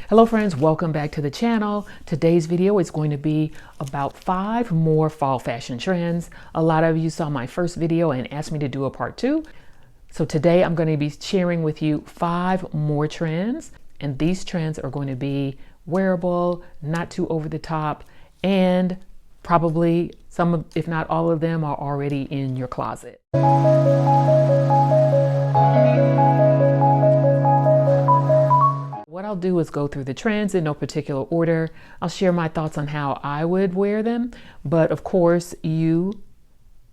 Hello friends, welcome back to the channel. Today's video is going to be about 5 more fall fashion trends. A lot of you saw my first video and asked me to do a part 2. So today I'm going to be sharing with you 5 more trends, and these trends are going to be wearable, not too over the top, and probably some, if not all of them, are already in your closet. What I'll do is go through the trends in no particular order. I'll share my thoughts on how I would wear them, but of course you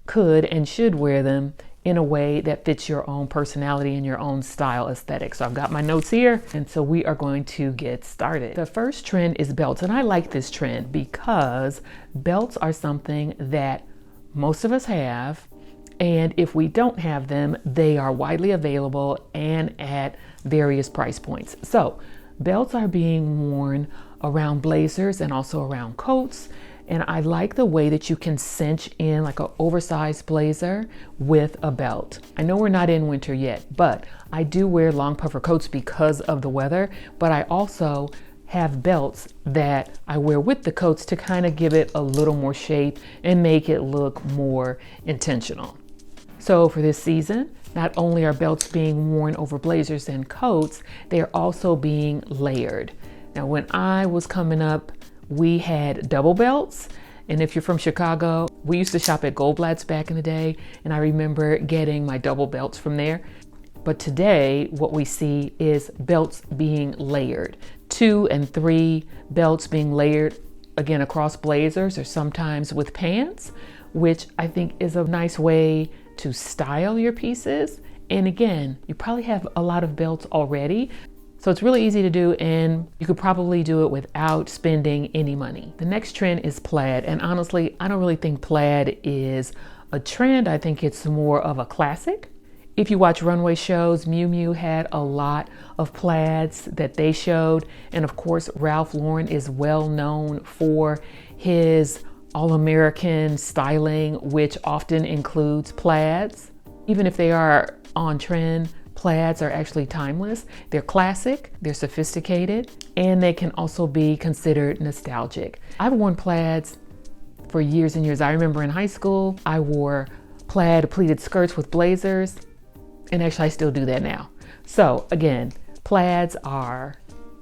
could and should wear them in a way that fits your own personality and your own style aesthetic. So I've got my notes here, and so we are going to get started. The first trend is belts, and I like this trend because belts are something that most of us have, and if we don't have them, they are widely available and at various price points. So belts are being worn around blazers and also around coats. And I like the way that you can cinch in like an oversized blazer with a belt. I know we're not in winter yet, but I do wear long puffer coats because of the weather, but I also have belts that I wear with the coats to kind of give it a little more shape and make it look more intentional. So for this season, not only are belts being worn over blazers and coats, they are also being layered. Now, when I was coming up, we had double belts. And if you're from Chicago, we used to shop at Goldblatt's back in the day, and I remember getting my double belts from there. But today, what we see is belts being layered. 2 and 3 belts being layered, again, across blazers or sometimes with pants, which I think is a nice way to style your pieces. And again, you probably have a lot of belts already, so it's really easy to do, and you could probably do it without spending any money. The next trend is plaid, and honestly, I don't really think plaid is a trend. I think it's more of a classic. If you watch runway shows, Miu Miu had a lot of plaids that they showed, and of course Ralph Lauren is well known for his all-American styling, which often includes plaids. Even if they are on trend, plaids are actually timeless. They're classic, they're sophisticated, and they can also be considered nostalgic. I've worn plaids for years and years. I remember in high school, I wore plaid pleated skirts with blazers, and actually I still do that now. So again, plaids are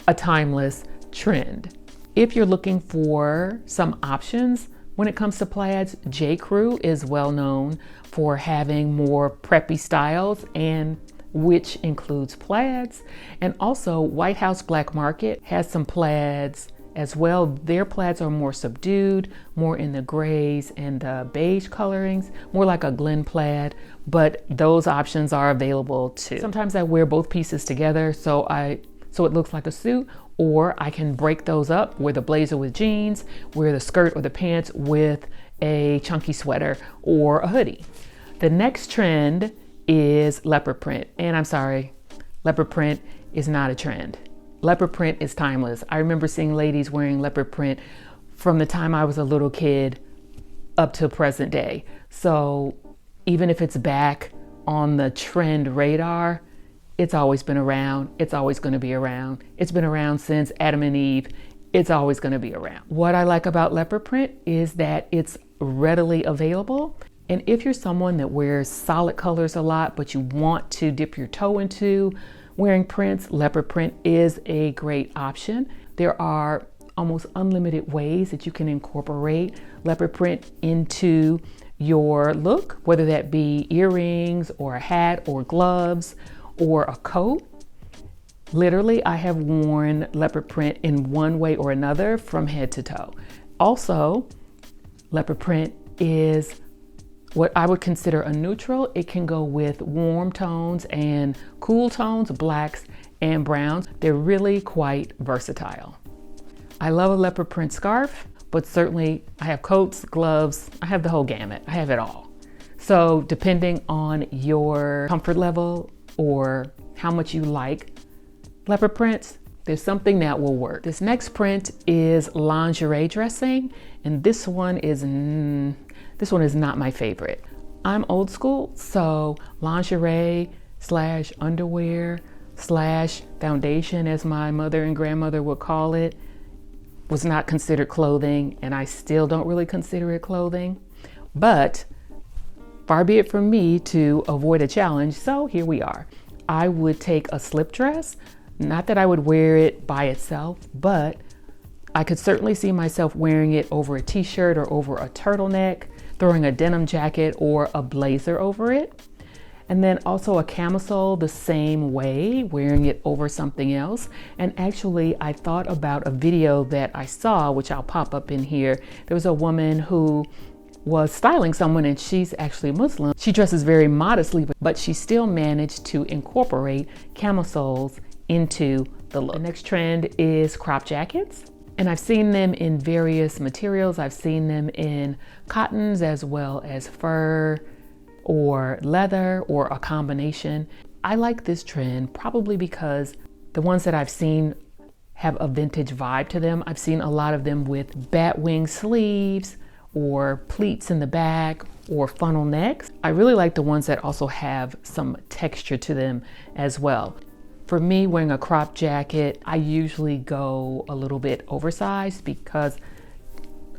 a timeless trend. If you're looking for some options, when it comes to plaids, J. Crew is well known for having more preppy styles, and which includes plaids. And also White House Black Market has some plaids as well. Their plaids are more subdued, more in the grays and the beige colorings, more like a Glen plaid, but those options are available too. Sometimes I wear both pieces together so it looks like a suit, or I can break those up, wear the blazer with jeans, wear the skirt or the pants with a chunky sweater or a hoodie. The next trend is leopard print, and I'm sorry, leopard print is not a trend. Leopard print is timeless. I remember seeing ladies wearing leopard print from the time I was a little kid up to present day. So even if it's back on the trend radar, it's always been around. It's always going to be around. It's been around since Adam and Eve. It's always going to be around. What I like about leopard print is that it's readily available. And if you're someone that wears solid colors a lot, but you want to dip your toe into wearing prints, leopard print is a great option. There are almost unlimited ways that you can incorporate leopard print into your look, whether that be earrings or a hat or gloves or a coat. Literally, I have worn leopard print in one way or another from head to toe. Also, leopard print is what I would consider a neutral. It can go with warm tones and cool tones, blacks and browns. They're really quite versatile. I love a leopard print scarf, but certainly I have coats, gloves, I have the whole gamut. I have it all. So depending on your comfort level or how much you like leopard prints, there's something that will work. This next print is lingerie dressing, and this one is not my favorite. I'm old school, so lingerie / underwear slash foundation, as my mother and grandmother would call it, was not considered clothing, and I still don't really consider it clothing. But far be it from me to avoid a challenge, so here we are. I would take a slip dress, not that I would wear it by itself, but I could certainly see myself wearing it over a t-shirt or over a turtleneck, throwing a denim jacket or a blazer over it. And then also a camisole the same way, wearing it over something else. And actually, I thought about a video that I saw, which I'll pop up in here. There was a woman who was styling someone, and she's actually Muslim. She dresses very modestly, but she still managed to incorporate camisoles into the look. The next trend is crop jackets. And I've seen them in various materials. I've seen them in cottons as well as fur or leather or a combination. I like this trend probably because the ones that I've seen have a vintage vibe to them. I've seen a lot of them with bat wing sleeves or pleats in the back or funnel necks. I really like the ones that also have some texture to them as well. For me, wearing a crop jacket, I usually go a little bit oversized because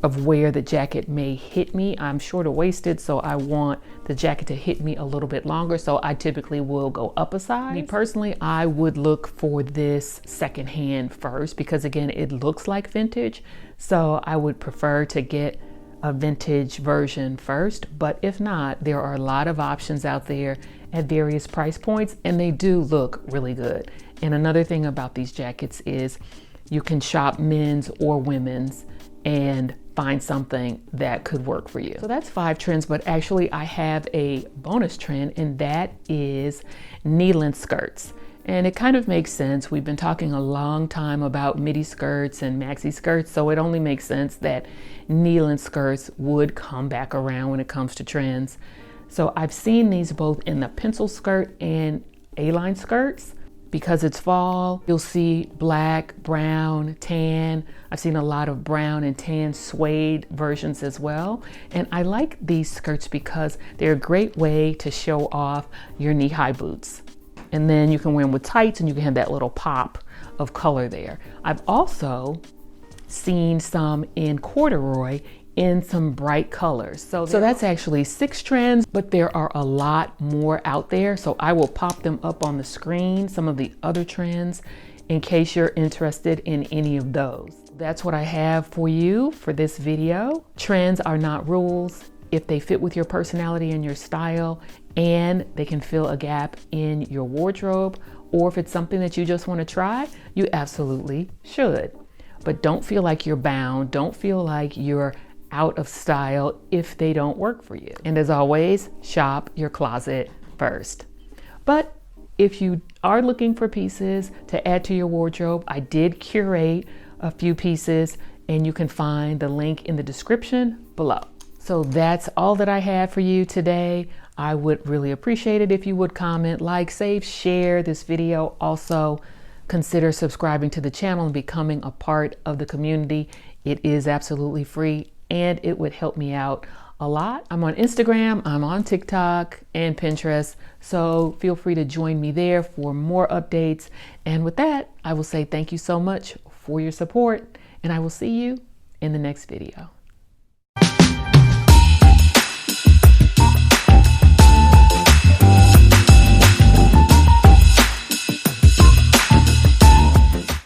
of where the jacket may hit me. I'm shorter waisted, so I want the jacket to hit me a little bit longer, so I typically will go up a size. Me personally, I would look for this secondhand first because again, it looks like vintage, so I would prefer to get a vintage version first. But if not, there are a lot of options out there at various price points, and they do look really good. And another thing about these jackets is you can shop men's or women's and find something that could work for you. So that's 5 trends, but actually I have a bonus trend, and that is knee-length skirts. And it kind of makes sense. We've been talking a long time about midi skirts and maxi skirts, so it only makes sense that knee-length skirts would come back around when it comes to trends. So I've seen these both in the pencil skirt and A-line skirts. Because it's fall, you'll see black, brown, tan. I've seen a lot of brown and tan suede versions as well. And I like these skirts because they're a great way to show off your knee-high boots. And then you can wear them with tights and you can have that little pop of color there. I've also seen some in corduroy in some bright colors. So that's actually 6 trends, but there are a lot more out there. So I will pop them up on the screen, some of the other trends, in case you're interested in any of those. That's what I have for you for this video. Trends are not rules. If they fit with your personality and your style, and they can fill a gap in your wardrobe, or if it's something that you just want to try, you absolutely should. But don't feel like you're bound. Don't feel like you're out of style if they don't work for you. And as always, shop your closet first. But if you are looking for pieces to add to your wardrobe, I did curate a few pieces, and you can find the link in the description below. So that's all that I have for you today. I would really appreciate it if you would comment, like, save, share this video. Also, consider subscribing to the channel and becoming a part of the community. It is absolutely free, and it would help me out a lot. I'm on Instagram, I'm on TikTok and Pinterest, so feel free to join me there for more updates. And with that, I will say thank you so much for your support, and I will see you in the next video.